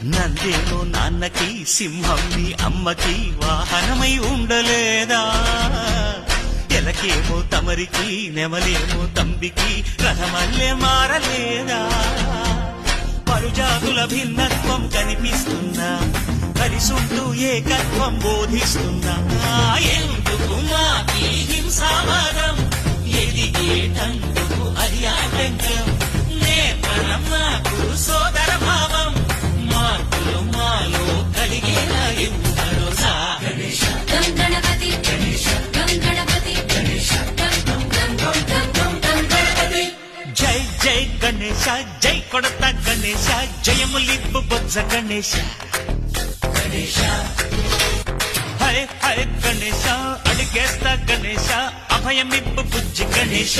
నందేమో నాన్నకి సింహం నీ అమ్మకి వాహనమై ఉండలేదా? ఎలకేమో తమరికి నెమలేమో తంబికి రథమల్లే మారలేదా? పరుజాతుల భిన్నత్వం కనిపిస్తున్నా, కలిసుంటూ ఏకత్వం బోధిస్తున్నా. ఎందుకు మాకి హింసావాదం, ఎదిగేటందుకు అది ఆటంకం. నేర్పడం మాకు సోదర భావం, మార్పులు మాలో కలిగేలా ఇవ్వరు సా. గణేశ గణపతి గణేశ గణపతి గణేశ గణపతి. జై జై గణేశ, జై కొడత గణేశ, జయములిప్పు బొజ్జ గణేశ. గణేశ హరే హరే గణేశ, అడిగేస్తా గణేశ, అభయమిప్పు బుజ్జి గణేశ.